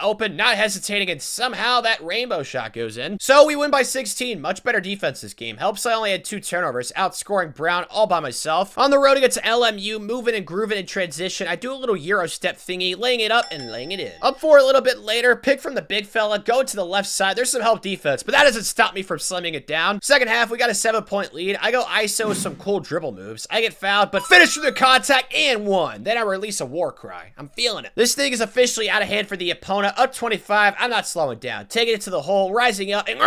open, not hesitating, and somehow that rainbow shot goes in. So we win by 16. Much better defense this game. Helps I only had 2 turnovers, outscoring Brown all by myself. On the road against LMU, moving and grooving in transition, I do a little Euro step thingy, laying it up and laying it in. Up for a little bit later, pick from the big fella, go to the left side. There's some help defense, but that doesn't stop me from slamming it down. Second half, we got a 7-point lead. I go ISO with some cool dribble moves. I get fouled, but finish through the contact and won. Then I release a war cry. I'm feeling it. This thing is officially out of hand for the opponent. Up 25, I'm not slowing down. Taking it to the hole, rising up, and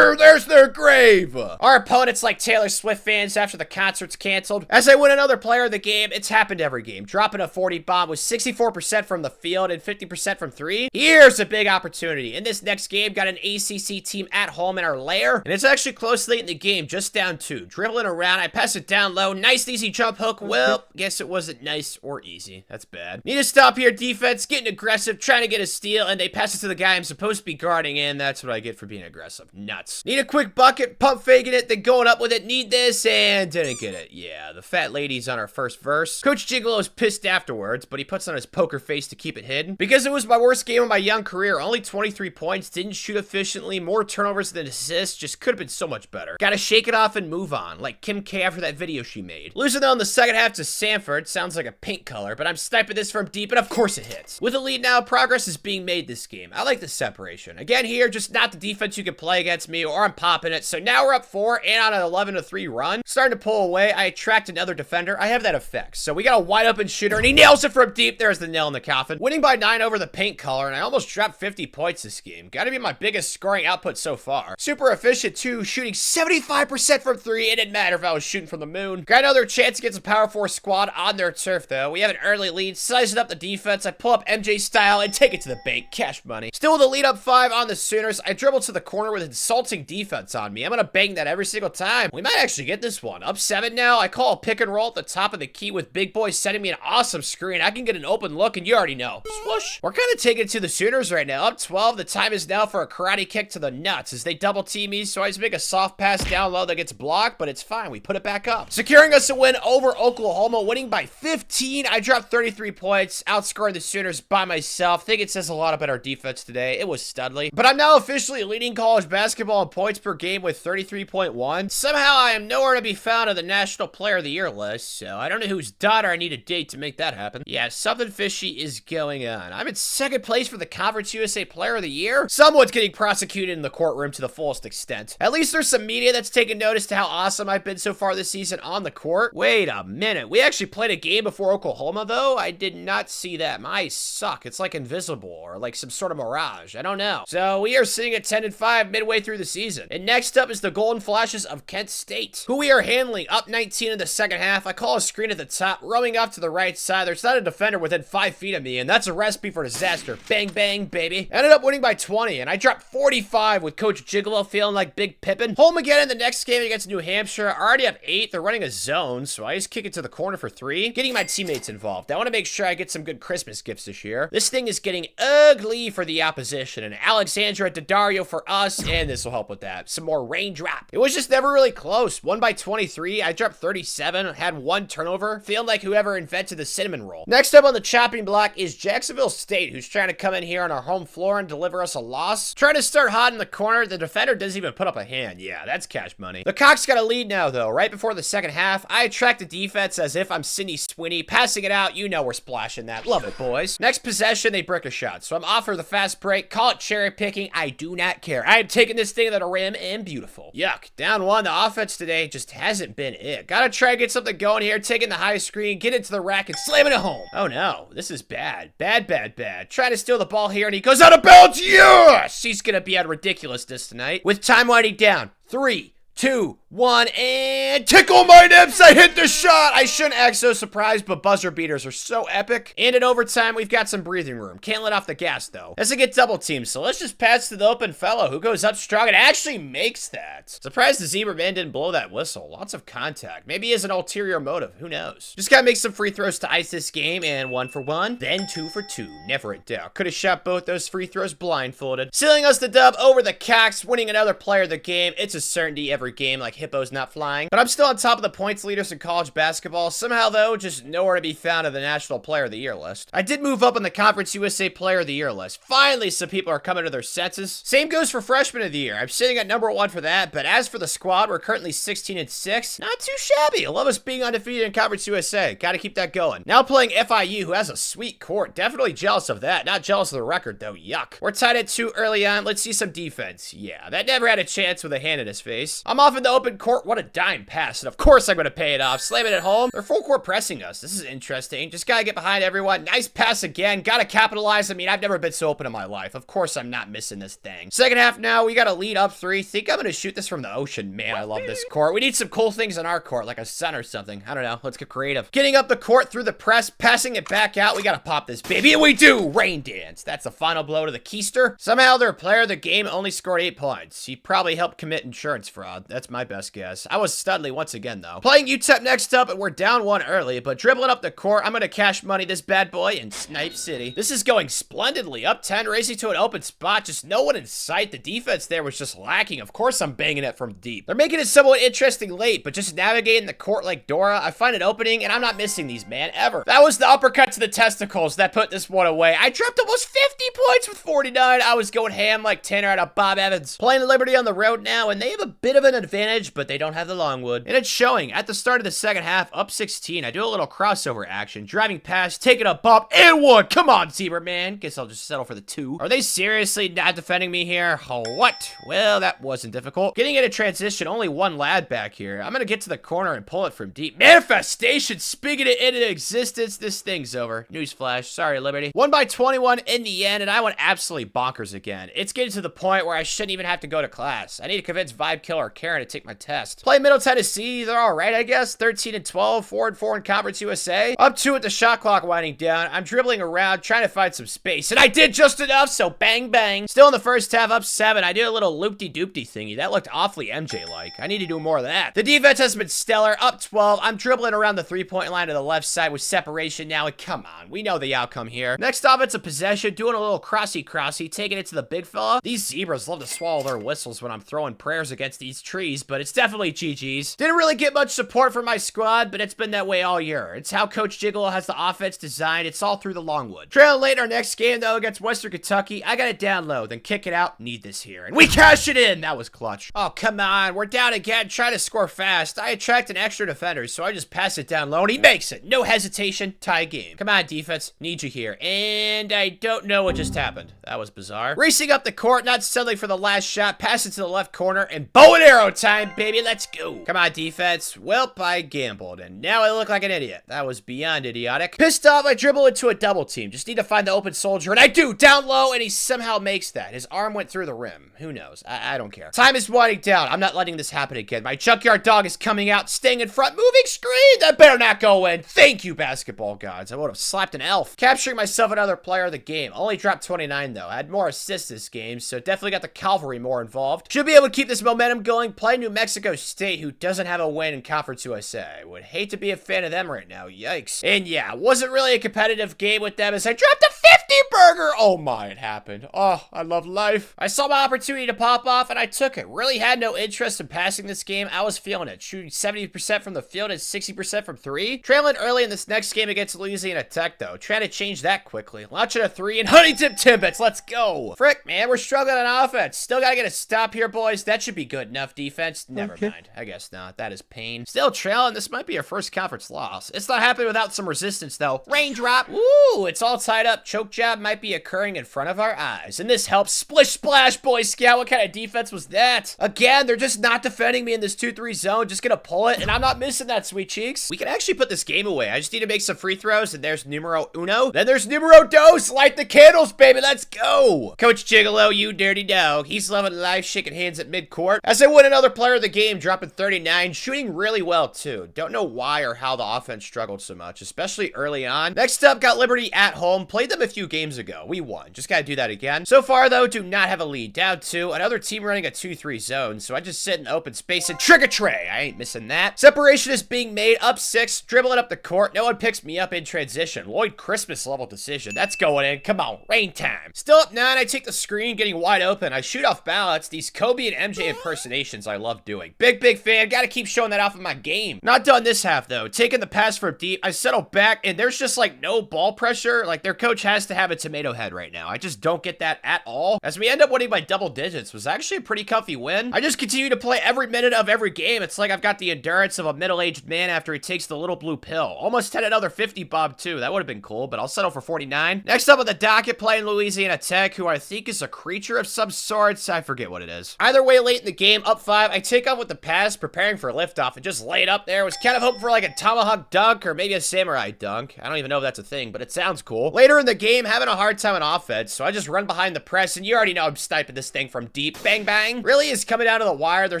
there's their grave. Our opponents like Taylor Swift fans after the concert's canceled. As I win another player of the game, it's happened every game. Dropping a 40 bomb with 64% from the field and 50% from 3. Here's a big opportunity. In this next game, got an ACC team at home in our lair, and it's actually close late in the game, just down 2. Dribbling around, I pass it down low. Nice easy jump hook. Well, guess it wasn't nice or easy. That's bad. Need to stop here, defense. Getting aggressive, trying to get a steal, and they pass it to the guy I'm supposed to be guarding, and that's what I get for being aggressive. Nuts. Need a quick bucket, pump faking it, then going up with it. Need this, and didn't get it. Yeah, the fat lady's on our first verse. Coach Gigolo is pissed afterwards, but he puts on his poker face to keep it hidden. Because it was my worst game of my young career, only 23 points, didn't shoot efficiently, more turnovers than assists, just could have been so much better. Gotta shake it off and move on, like Kim K after that video she made. Losing though in the second half to Sanford, sounds like a paint color, but I'm sniping this from deep, and of course it hits. With a lead now, progress is being made this game. I like the separation. Again here, just not the defense you can play against me, or I'm popping it. So now we're up 4, and on an 11-3 run. Starting to pull away, I attract another defender. I have that effect. So we got a wide open shooter, and he nails it from deep. There's the nail in the coffin. Winning by 9 over the paint color, and I almost dropped 50 points this game. Gotta be my biggest scoring output so far. Super efficient too, shooting 75% from 3. It didn't matter if I was shooting from the moon. Got another chance against a Power 4 squad on their turf though. We have an early lead, sizing up the defense. I pull up MJ style and take it to the bank. Cash money. Still with a lead up 5 on the Sooners. I dribble to the corner with insulting defense on me. I'm gonna bang that every single time. We might actually get this one. Up 7 now. I call a pick and roll at the top of the key with Big Boy sending me an awesome screen. I can get an open look, and you already know. Swoosh. We're kind of taking it to the Sooners right now. Up 12. The time is now for a karate kick to the nuts as they double team me. So I just make a soft pass down low that gets blocked, but it's fine. We put it back up. Securing us a win over Oklahoma, winning by 15. I dropped 33 points, outscoring the Sooners by myself. Think it says a lot about our defense today. It was studly. But I'm now officially leading college basketball in points per game with 33.1. Somehow I am nowhere to be found on the National Player of the Year list, so I don't know whose daughter I need to date to make that happen. Yeah, something fishy is going on. I'm in second place for the Conference USA Player of the Year. Someone's getting prosecuted in the courtroom to the fullest extent. At least there's some media that's taken notice to how awesome I've been so far this season on the court. Wait a minute. We actually played a game before Oklahoma, though? I did not see that. My eyes suck. It's like invisible or like some sort of mirage. I don't know. So we are sitting at 10-5 midway through the season. And next up is the Golden Flashes of Kent State, who we are handling up 19 in the second half. I call a screen at the top, roaming off to the right side. There's not a defender within 5 feet of me, and that's a recipe for disaster. Bang, bang, baby. Ended up winning by 20, and I dropped 45 with Coach Gigolo feeling like Big Pippin. Home again in the next game against New Hampshire. I already have 8. They're running a zone, so I just kick it to the corner for 3. Getting my teammates involved. I want to make sure I get some good Christmas gifts this year. This thing is getting ugly for the opposition, and Alexandra Daddario for us, and this will help with that. Some more raindrop. It was just never really close. Won by 23. I dropped 37. Had 1 turnover. Feeling like whoever invented the cinnamon roll. Next up on the chopping block is Jacksonville State, who's trying to come in here on our home floor and deliver us a loss. Trying to start hot in the corner. The defender doesn't even put up a hand. Yeah, that's cash money. The Cox got a lead now, though. Right before the second half, I attract the defense as if I'm Sidney Sweeney. Passing it out, you know we're splashing that. Love it, boys. Next possession, they brick a shot. So I'm off for the fast break. Call it cherry picking. I do not care. I am taking this thing to the rim and beautiful. Yuck. Down 1. The offense today just hasn't been it. Gotta try to get something going here. Taking the high screen, get into the rack, and slamming it home. Oh no. This is bad. Bad, bad, bad. Trying to steal the ball here, and he goes out of bounds. Yes! He's gonna be on ridiculousness tonight. With time winding down. 3, 2, 1, and tickle my nips, I hit the shot! I shouldn't act so surprised, but buzzer beaters are so epic. And in overtime, we've got some breathing room. Can't let off the gas, though. Doesn't get double teamed, so let's just pass to the open fellow who goes up strong and actually makes that. Surprised the Zebra man didn't blow that whistle. Lots of contact. Maybe he has an ulterior motive. Who knows? Just gotta make some free throws to ice this game, and 1 for 1, then 2 for 2. Never a doubt. Could have shot both those free throws blindfolded. Sealing us the dub over the Cocks, winning another player of the game. It's a certainty every game, like Hippo's not flying. But I'm still on top of the points leaders in college basketball. Somehow, though, just nowhere to be found on the National Player of the Year list. I did move up on the Conference USA Player of the Year list. Finally, some people are coming to their senses. Same goes for Freshman of the Year. I'm sitting at number 1 for that, but as for the squad, we're currently 16-6. Not too shabby. I love us being undefeated in Conference USA. Gotta keep that going. Now playing FIU, who has a sweet court. Definitely jealous of that. Not jealous of the record, though. Yuck. We're tied at 2 early on. Let's see some defense. Yeah, that never had a chance with a hand in his face. I'm off in the open court. What a dime pass. And of course I'm going to pay it off. Slam it at home. They're full court pressing us. This is interesting. Just gotta get behind everyone. Nice pass again. Gotta capitalize. I mean, I've never been so open in my life. Of course I'm not missing this thing. Second half now. We got a lead up 3. Think I'm going to shoot this from the ocean. Man, I love this court. We need some cool things on our court, like a sun or something. I don't know. Let's get creative. Getting up the court through the press, passing it back out. We got to pop this baby. And we do. Rain dance. That's the final blow to the keister. Somehow their player of the game only scored 8 points. He probably helped commit insurance fraud. That's my best guess. I was Studley once again, though. Playing UTEP next up, and we're down 1 early, but dribbling up the court, I'm going to cash money this bad boy in Snipe City. This is going splendidly. Up 10, racing to an open spot. Just no one in sight. The defense there was just lacking. Of course I'm banging it from deep. They're making it somewhat interesting late, but just navigating the court like Dora, I find an opening, and I'm not missing these, man, ever. That was the uppercut to the testicles that put this one away. I dropped almost 50 points with 49. I was going ham like Tanner out of Bob Evans. Playing Liberty on the road now, and they have a bit of an advantage, but they don't have the Longwood. And it's showing. At the start of the second half, up 16, I do a little crossover action. Driving past, taking a bump, and 1. Come on, Zebra man. Guess I'll just settle for the 2. Are they seriously not defending me here? Oh, what? Well, that wasn't difficult. Getting into transition, only 1 lad back here. I'm gonna get to the corner and pull it from deep. Manifestation, speaking it into existence. This thing's over. Newsflash. Sorry, Liberty. 1 by 21 in the end, and I went absolutely bonkers again. It's getting to the point where I shouldn't even have to go to class. I need to convince Vibe Killer or Karen to take my test. Play Middle Tennessee. They're all right, I guess. 13-12, 4-4 in Conference USA. Up 2 with the shot clock winding down. I'm dribbling around, trying to find some space, and I did just enough, so bang, bang. Still in the first half, up 7. I did a little loop-de-doop-de thingy. That looked awfully MJ-like. I need to do more of that. The defense has been stellar. Up 12. I'm dribbling around the 3-point line to the left side with separation now, and come on. We know the outcome here. Next offensive possession, doing a little crossy-crossy, taking it to the big fella. These zebras love to swallow their whistles when I'm throwing prayers against these trees, but it's definitely GG's. Didn't really get much support from my squad, but it's been that way all year. It's how Coach Jiggle has the offense designed. It's all through the Longwood. Trailing late in our next game, though, against Western Kentucky. I got it down low, then kick it out. Need this here. And we cash it in. That was clutch. Oh, come on. We're down again. Try to score fast. I attract an extra defender, so I just pass it down low, and he makes it. No hesitation. Tie game. Come on, defense. Need you here. And I don't know what just happened. That was bizarre. Racing up the court, not settling for the last shot. Pass it to the left corner, and bow and arrow time, baby. Let's go. Come on, defense. Welp, I gambled, and now I look like an idiot. That was beyond idiotic. Pissed off, I dribble into a double team. Just need to find the open soldier, and I do. Down low, and he somehow makes that. His arm went through the rim. Who knows? I don't care. Time is winding down. I'm not letting this happen again. My junkyard dog is coming out, staying in front, moving screen. That better not go in. Thank you, basketball gods. I would have slapped an elf. Capturing myself another player of the game. Only dropped 29, though. I had more assists this game, so definitely got the cavalry more involved. Should be able to keep this momentum going. Play New Mexico State, who doesn't have a win in Conference USA. Would hate to be a fan of them right now. Yikes. And yeah, wasn't really a competitive game with them as I dropped a 50 burger. Oh my, it happened. Oh, I love life. I saw my opportunity to pop off, and I took it. Really had no interest in passing this game. I was feeling it. Shooting 70% from the field and 60% from 3. Trailing early in this next game against Louisiana Tech, though. Trying to change that quickly. Launching a 3 and honey dip timbits. Let's go. Frick, man, we're struggling on offense. Still gotta get a stop here, boys. That should be good enough. Defense, never mind. I guess not. That is pain. Still trailing. This might be our first conference loss. It's not happening without some resistance, though. Raindrop. Ooh, it's all tied up. Choke jab. job might be occurring in front of our eyes. And this helps. Splish splash, Boy Scout. What kind of defense was that? Again, they're just not defending me in this 2-3 zone. Just gonna pull it, and I'm not missing that, sweet cheeks. We can actually put this game away. I just need to make some free throws, and there's numero uno. Then there's numero dos. Light the candles, baby. Let's go. Coach Gigolo, you dirty dog. He's loving life, shaking hands at midcourt. As I win another player of the game, dropping 39, shooting really well, too. Don't know why or how the offense struggled so much, especially early on. Next up, got Liberty at home. Played them a few games ago. We won. Just gotta do that again. So far, though, do not have a lead. Down 2. Another team running a 2-3 zone, so I just sit in open space and trigger tray. I ain't missing that. Separation is being made. Up 6. Dribbling up the court. No one picks me up in transition. Lloyd Christmas level decision. That's going in. Come on. Rain time. Still up 9. I take the screen, getting wide open. I shoot off balance. These Kobe and MJ impersonations I love doing. Big fan. Gotta keep showing that off in my game. Not done this half, though. Taking the pass from deep. I settle back, and there's just, like, no ball pressure. Like, their coach has to have a tomato head right now. I just don't get that at all. As we end up winning by double digits, was actually a pretty comfy win. I just continue to play every minute of every game. It's like I've got the endurance of a middle-aged man after he takes the little blue pill. Almost had another 50 bob, too. That would have been cool, but I'll settle for 49. Next up on the docket, playing Louisiana Tech, who I think is a creature of some sorts. I forget what it is. Either way, late in the game, up 5, I take off with the pass, preparing for liftoff, and just lay it up there. Was kind of hoping for like a tomahawk dunk or maybe a samurai dunk. I don't even know if that's a thing, but it sounds cool. Later in the game, having a hard time on offense, so I just run behind the press, and you already know I'm sniping this thing from deep. Bang, bang. Really is coming down to the wire. They're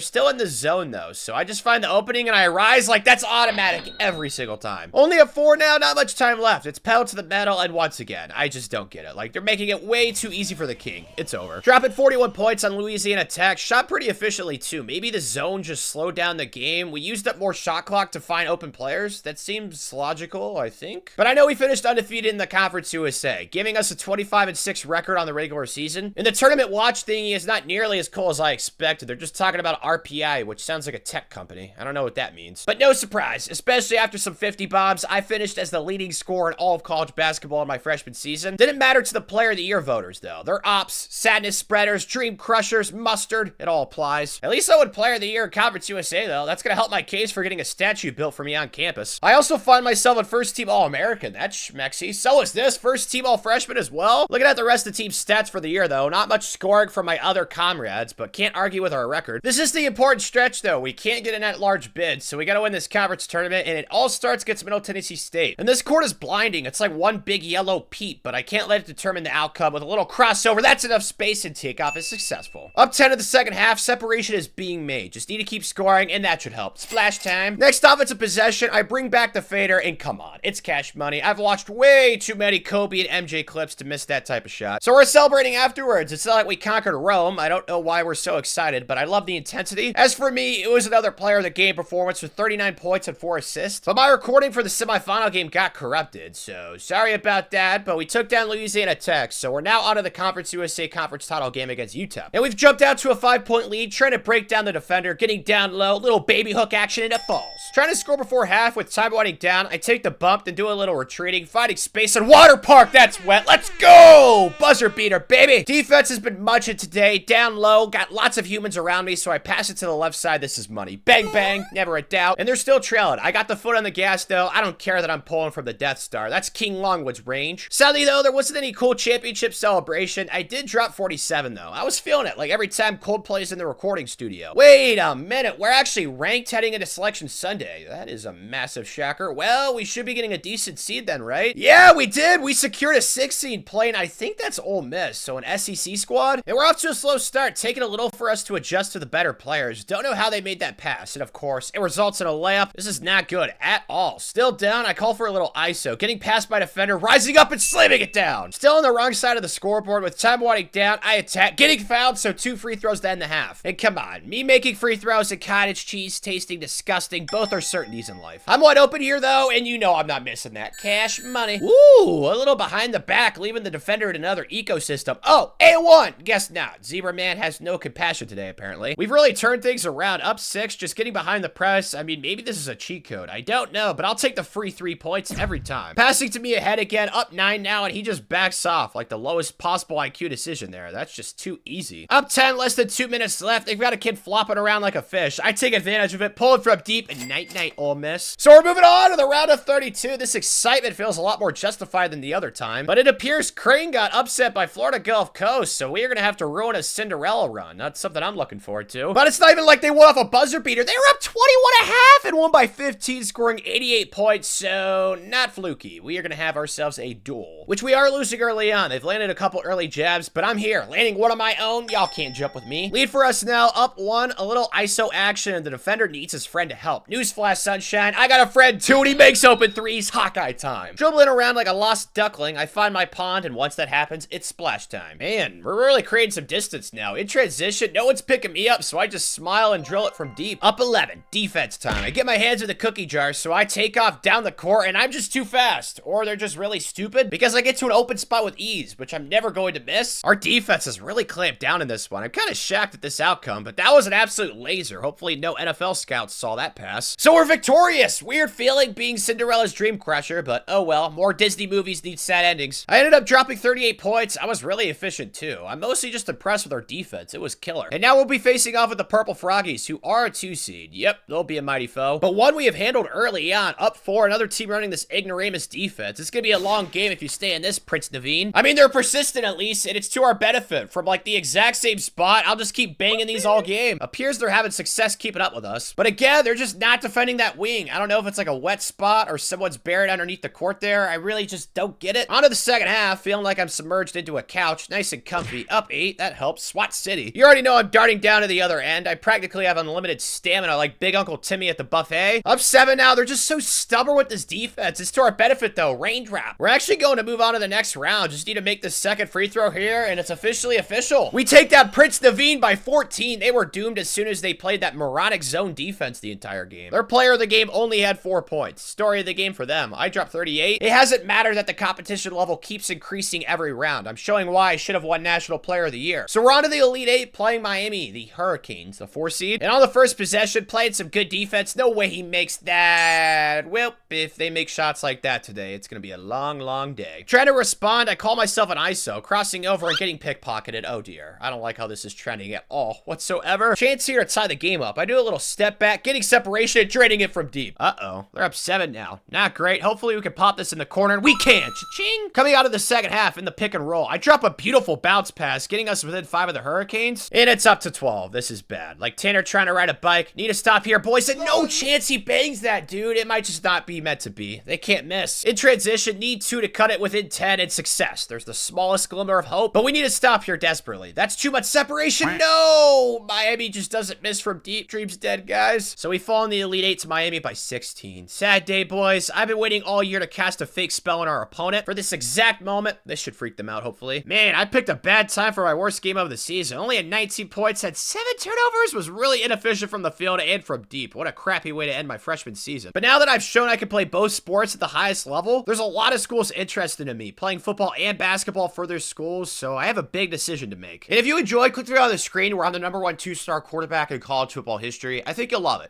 still in the zone, though, so I just find the opening, and I rise like that's automatic every single time. Only a 4 now, not much time left. It's pedal to the metal, and once again, I just don't get it. Like, they're making it way too easy for the king. It's over. Dropping 41 points on Louisiana Tech. Shot pretty efficiently, too. Maybe the zone just slowed down the game. We used up more shot clock to find open players. That seems logical, I think. But I know we finished undefeated in the Conference USA, giving us a 25-6 record on the regular season. And the tournament watch thingy is not nearly as cool as I expected. They're just talking about RPI, which sounds like a tech company. I don't know what that means. But no surprise, especially after some 50 bombs, I finished as the leading scorer in all of college basketball in my freshman season. Didn't matter to the Player of the Year voters, though. They're ops, sadness spreaders, dream crushers, mustard. It all applies. At least I would Player of the Year in Conference USA, though. That's gonna help my case for getting a statue built for me on campus. I also find myself a first-team All-American. That's schmexy. So is this first-team All-Freshman as well. Looking at the rest of the team's stats for the year, though, not much scoring from my other comrades, but can't argue with our record. This is the important stretch, though. We can't get an at-large bid, so we gotta win this conference tournament, and it all starts against Middle Tennessee State. And this court is blinding. It's like one big yellow peep, but I can't let it determine the outcome. With a little crossover, that's enough space, and takeoff is successful. Up 10 in the second half, separation is being made. Just need to keep scoring, and that should help. Splash time. Next offensive possession, I bring back the fader, and come on, it's cash money. I've watched way too many Kobe and MJ clips to miss that type of shot. So we're celebrating afterwards. It's not like we conquered Rome. I don't know why we're so excited, but I love the intensity. As for me, it was another player of the game performance with 39 points and 4 assists. But my recording for the semifinal game got corrupted, so sorry about that, but we took down Louisiana Tech, so we're now on to the Conference USA conference title game against UTEP. And we've jumped out to a 5-point lead, trying to break down the defender, getting down low, little baby hook action, and it falls. Trying to score before half with time winding down, I take the bump, then do a little retreating, finding space, and water park, that's wet. Let's go! Buzzer beater, baby! Defense has been munching today, down low, got lots of humans around me, so I pass it to the left side. This is money. Bang, bang, never a doubt. And they're still trailing. I got the foot on the gas, though. I don't care that I'm pulling from the Death Star. That's King Longwood's range. Sadly, though, there wasn't any cool championship celebration. I did drop 47, though. I was feeling it, like every time Coldplay's in the recording studio. Wait a minute. We're actually ranked heading into Selection Sunday. That is a massive shocker. Well, we should be getting a decent seed then, right? Yeah, we did. We secured a 6 seed playing, I think that's Ole Miss, so an SEC squad. And we're off to a slow start, taking a little for us to adjust to the better players. Don't know how they made that pass, and of course, it results in a layup. This is not good at all. Still down, I call for a little ISO. Getting passed by defender, rising up and slamming it down. Still on the wrong side of the scoreboard with time winding down. I attack, getting fouled, so 2 free throws to end the half. And come on, me making free throws and cottage cheese tasting disgusting. Both are certainties in life. I'm wide open here, though, and you know I'm not missing that. Cash money. Ooh, a little behind the back, leaving the defender in another ecosystem. Oh, A1. Guess not. Zebra Man has no compassion today, apparently. We've really turned things around. Up 6, just getting behind the press. I mean, maybe this is a cheat code. I don't know, but I'll take the free 3 points every time. Passing to me ahead again. Up 9 now, and he just backs off like the lowest possible IQ decision there. That's just too easy. Up 10, less than 2 minutes left. They've got a kid flopping around like a fish. I take advantage of it, pull it from deep, and night-night, Ole Miss. So we're moving on to the round of 32. This excitement feels a lot more justified than the other time, but But it appears Crane got upset by Florida Gulf Coast, so we are going to have to ruin a Cinderella run. That's something I'm looking forward to. But it's not even like they won off a buzzer beater. They were up 21.5 and won by 15, scoring 88 points, so not fluky. We are going to have ourselves a duel, which we are losing early on. They've landed a couple early jabs, but I'm here, landing one of my own. Y'all can't jump with me. Lead for us now, up one, a little ISO action, and the defender needs his friend to help. Newsflash, sunshine, I got a friend too, and he makes open threes. Hawkeye time. Dribbling around like a lost duckling, I find my pond, and once that happens, it's splash time. Man, we're really creating some distance now. In transition, no one's picking me up, so I just smile and drill it from deep. Up 11, defense time. I get my hands in the cookie jar, so I take off down the court, and I'm just too fast. Or they're just really stupid, because I get to an open spot with ease, which I'm never going to miss. Our defense has really clamped down in this one. I'm kind of shocked at this outcome, but that was an absolute laser. Hopefully no NFL scouts saw that pass. So we're victorious. Weird feeling being Cinderella's dream crusher, but oh well, more Disney movies need sad endings. I ended up dropping 38 points. I was really efficient too. I'm mostly just impressed with our defense. It was killer. And now we'll be facing off with the Purple Froggies, who are a 2 seed. Yep, they'll be a mighty foe, but one we have handled early on. Up 4, another team running this ignoramus defense. It's gonna be a long game if you stay in this, Prince Naveen. I mean, they're persistent at least, and it's to our benefit. From like the exact same spot, I'll just keep banging these all game. Appears they're having success keeping up with us, but again, they're just not defending that wing. I don't know if it's like a wet spot or someone's buried underneath the court there. I really just don't get it. On to the second half, feeling like I'm submerged into a couch, nice and comfy. Up 8, that helps. SWAT City. You already know I'm darting down to the other end. I practically have unlimited stamina like Big Uncle Timmy at the buffet. Up 7 now. They're just so stubborn with this defense. It's to our benefit though. Raindrop. We're actually going to move on to the next round. Just need to make the second free throw here, and it's officially official. We take down Prince Naveen by 14. They were doomed as soon as they played that moronic zone defense the entire game. Their player of the game only had 4 points. Story of the game for them. I dropped 38. It hasn't mattered that the competition level keeps increasing every round. I'm showing why I should have won National Player of the Year. So we're on to the Elite 8 playing Miami, the Hurricanes, the 4 seed. And on the first possession, playing some good defense. No way he makes that. Well, if they make shots like that today, it's going to be a long, long day. Trying to respond, I call myself an ISO, crossing over and getting pickpocketed. Oh dear. I don't like how this is trending at all whatsoever. Chance here to tie the game up. I do a little step back, getting separation and draining it from deep. Uh-oh. They're up 7 now. Not great. Hopefully we can pop this in the corner, and we can. Cha-ching. Coming out of the second half in the pick and roll, I drop a beautiful bounce pass, getting us within 5 of the Hurricanes, and it's up to 12. This is bad. Like Tanner trying to ride a bike. Need to stop here, boys, and no chance he bangs that, dude. It might just not be meant to be. They can't miss. In transition, need 2 to cut it within 10, and success. There's the smallest glimmer of hope, but we need to stop here desperately. That's too much separation. No! Miami just doesn't miss from deep. Dream's dead, guys. So we fall in the Elite 8 to Miami by 16. Sad day, boys. I've been waiting all year to cast a fake spell on our opponent for this exact moment. This should freak them out, hopefully. Man, I picked a bad time for my worst game of the season. Only had 19 points, had 7 turnovers, was really inefficient from the field and from deep. What a crappy way to end my freshman season. But now that I've shown I can play both sports at the highest level, there's a lot of schools interested in me, playing football and basketball for their schools, so I have a big decision to make. And if you enjoyed, click through on the screen where I'm the #1 2-star quarterback in college football history. I think you'll love it.